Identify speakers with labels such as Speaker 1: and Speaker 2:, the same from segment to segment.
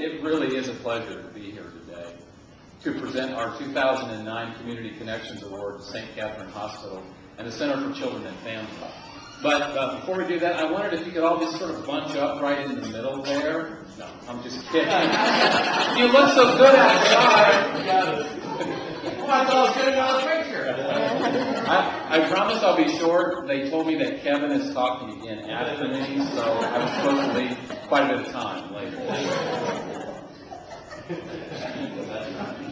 Speaker 1: it really is a pleasure to be here today to present our 2009 Community Connections Award to St. Catherine Hospital and the Center for Children and Families. But before we do that, I wondered if you could all just sort of bunch up right in the middle there. No, I'm just kidding. You look so good outside.
Speaker 2: Well, I thought I was getting another picture.
Speaker 1: I promise I'll be short. They told me that Kevin is talking again after me, so I was supposed to leave quite a bit of time later.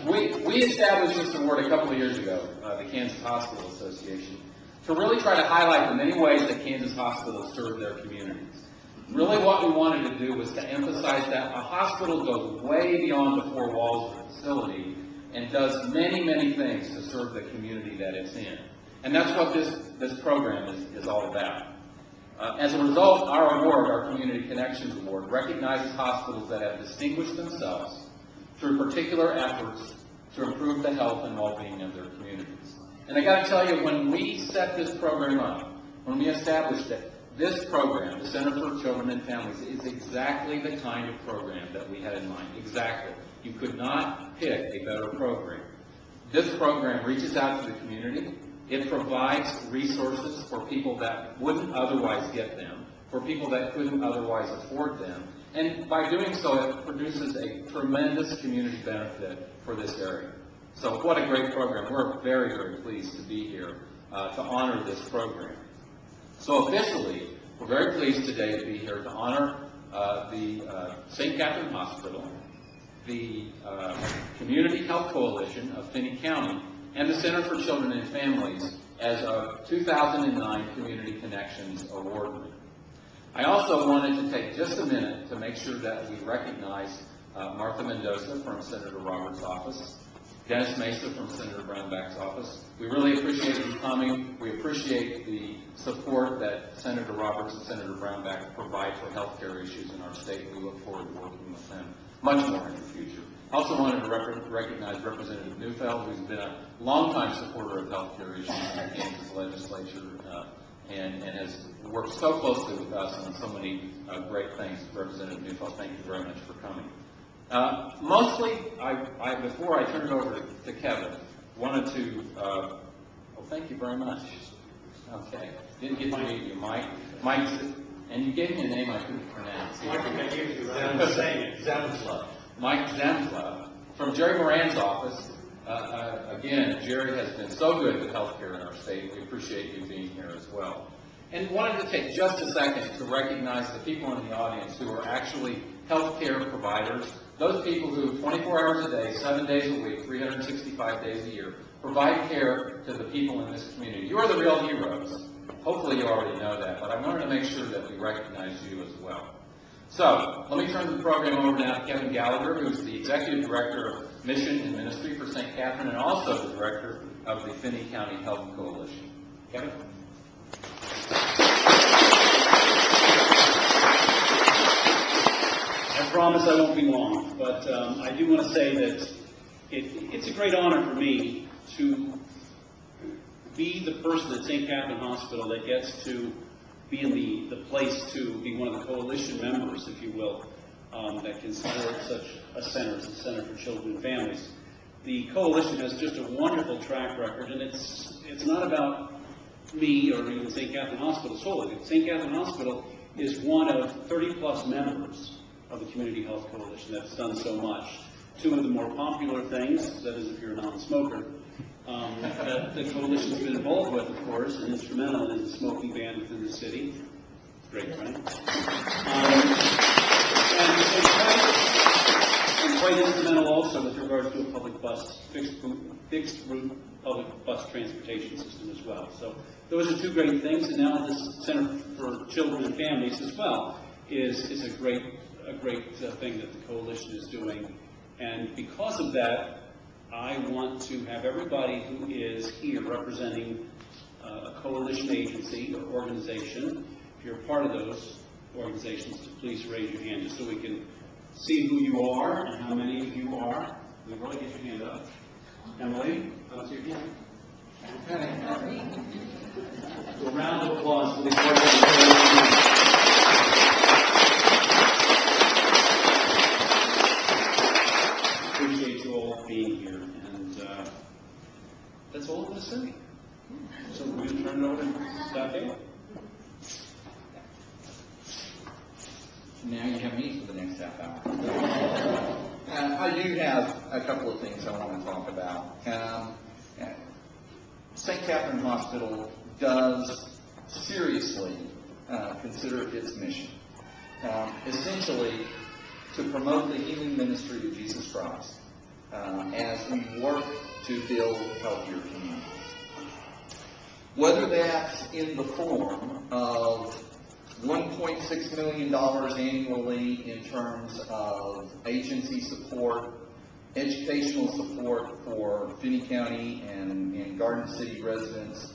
Speaker 1: We established this award a couple of years ago, the Kansas Hospital Association, to really try to highlight the many ways that Kansas hospitals serve their communities. Really what we wanted to do was to emphasize that a hospital goes way beyond the four walls of the facility and does many, many things to serve the community that it's in. And that's what this program is all about. As a result, our award, our Community Connections Award, recognizes hospitals that have distinguished themselves through particular efforts to improve the health and well-being of their communities. And I got to tell you, when we set this program up, when we established it, this program, the Center for Children and Families, is exactly the kind of program that we had in mind. Exactly. You could not pick a better program. This program reaches out to the community. It provides resources for people that wouldn't otherwise get them, for people that couldn't otherwise afford them. And by doing so, it produces a tremendous community benefit for this area. So what a great program. We're very, very pleased to be here to honor this program. So officially, we're very pleased today to be here to honor the St. Catherine Hospital, the Community Health Coalition of Finney County, and the Center for Children and Families as a 2009 Community Connections Award winner. I also wanted to take just a minute to make sure that we recognize Martha Mendoza from Senator Roberts' office, Dennis Mesa from Senator Brownback's office. We really appreciate you coming. We appreciate the support that Senator Roberts and Senator Brownback provide for health care issues in our state. We look forward to working with them much more in the future. I also wanted to recognize Representative Neufeld, who's been a longtime supporter of health care issues in the Kansas legislature and has worked so closely with us on so many great things. Representative Neufeld, thank you very much for coming. Mostly, before I turn it over to Kevin, wanted to, thank you very much. Okay, didn't get to meet you, Mike. And you gave me a name I couldn't pronounce. Mike Zemsla from Jerry Moran's office. Again, Jerry has been so good to healthcare in our state. We appreciate you being here as well. And wanted to take just a second to recognize the people in the audience who are actually healthcare providers, those people who 24 hours a day, 7 days a week, 365 days a year, provide care to the people in this community. You are the real heroes. Hopefully you already know that, but I wanted to make sure that we recognize you as well. So, let me turn the program over now to Kevin Gallagher, who's the Executive Director of Mission and Ministry for St. Catherine and also the Director of the Finney County Health Coalition. Kevin?
Speaker 3: I promise I won't be long, but I do want to say that it's a great honor for me to be the person at St. Catherine Hospital that gets to be in the place to be one of the coalition members, if you will, that can support such a center as the Center for Children and Families. The coalition has just a wonderful track record, and it's not about me or even St. Catherine Hospital solely. St. Catherine Hospital is one of 30-plus members of the Community Health Coalition that's done so much. Two of the more popular things, that is if you're a non-smoker, that the coalition's been involved with, of course, and instrumental in the smoking ban within the city. Great, right? And quite instrumental also with regards to a public bus, fixed route public bus transportation system as well. So those are two great things, and now this Center for Children and Families as well is a great thing that the coalition is doing. And because of that, I want to have everybody who is here representing a coalition agency or organization, if you're a part of those organizations, to please raise your hand just so we can see who you are and how many of you are. We really get your hand up. Emily, I don't see your hand. Okay. So a round of applause for the organization. all being here. And that's all I'm going to say. So we're going to turn it over to Dr. Hale.
Speaker 2: Now you have me for the next half hour. I do have a couple of things I want to talk about. St. Catherine Hospital does seriously consider its mission, essentially to promote the healing ministry of Jesus Christ as we work to build healthier communities. Whether that's in the form of $1.6 million annually in terms of agency support, educational support for Finney County and Garden City residents,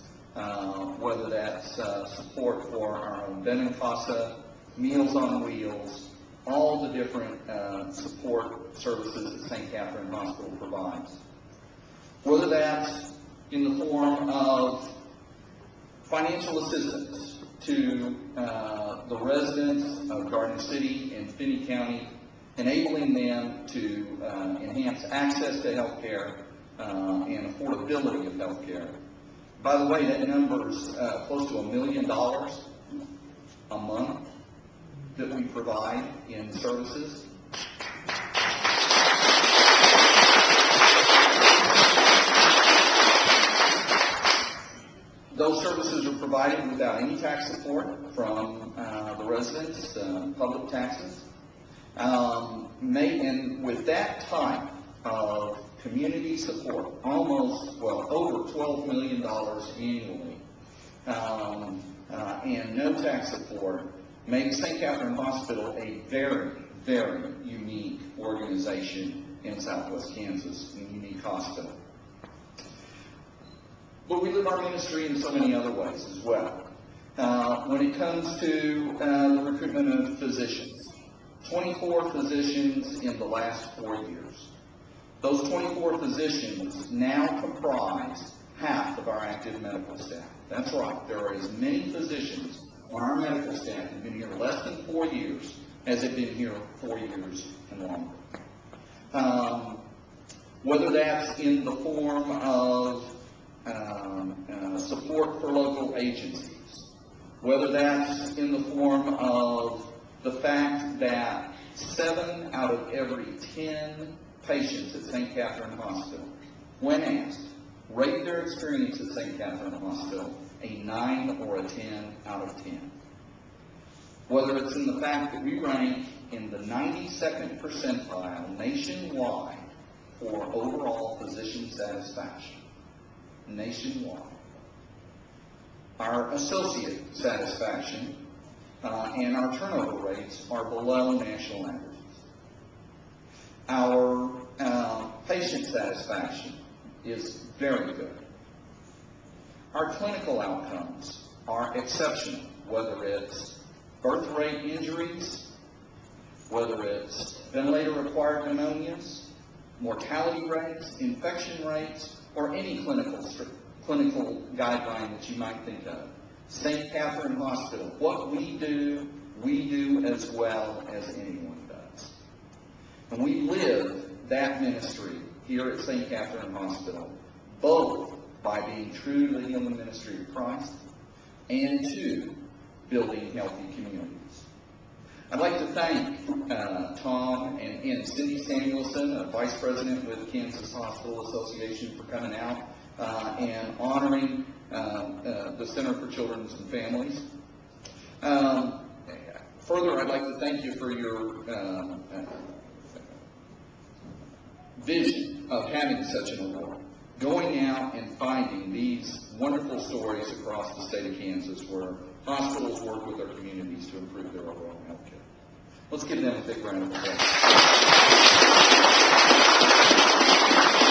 Speaker 2: whether that's support for our own Benham Casa, Meals on Wheels, all the different support services that St. Catherine Hospital provides. Whether that's in the form of financial assistance to the residents of Garden City and Finney County, enabling them to enhance access to health care and affordability of health care. By the way, that number is close to $1 million a month that we provide in services. Those services are provided without any tax support from the residents, public taxes. And with that type of community support, over $12 million annually, and no tax support, makes St. Catherine Hospital a very, very unique organization in Southwest Kansas, a unique hospital. But we live our ministry in so many other ways as well. When it comes to the recruitment of physicians, 24 physicians in the last 4 years. Those 24 physicians now comprise half of our active medical staff. That's right. There are as many physicians on our medical staff that have been here less than 4 years as have been here 4 years and longer. Whether that's in the form of support for local agencies, whether that's in the form of the fact that 7 out of every 10 patients at St. Catherine Hospital, when asked, rate their experience at St. Catherine Hospital a 9 or a 10 out of 10. Whether it's in the fact that we rank in the 92nd percentile nationwide for overall physician satisfaction. Nationwide. Our associate satisfaction and our turnover rates are below national averages. Our patient satisfaction is very good. Our clinical outcomes are exceptional, whether it's birth rate injuries, whether it's ventilator-acquired pneumonias, mortality rates, infection rates, or any clinical guideline that you might think of. St. Catherine Hospital, what we do as well as anyone does. And we live that ministry here at St. Catherine Hospital, both by being true to the healing ministry of Christ and to building healthy communities. I'd like to thank Tom and Cindy Samuelson, Vice President with Kansas Hospital Association, for coming out and honoring the Center for Children and Families. Further, I'd like to thank you for your vision of having such an award, going out and finding these wonderful stories across the state of Kansas where hospitals work with their communities to improve their overall health care. Let's give them a big round of applause.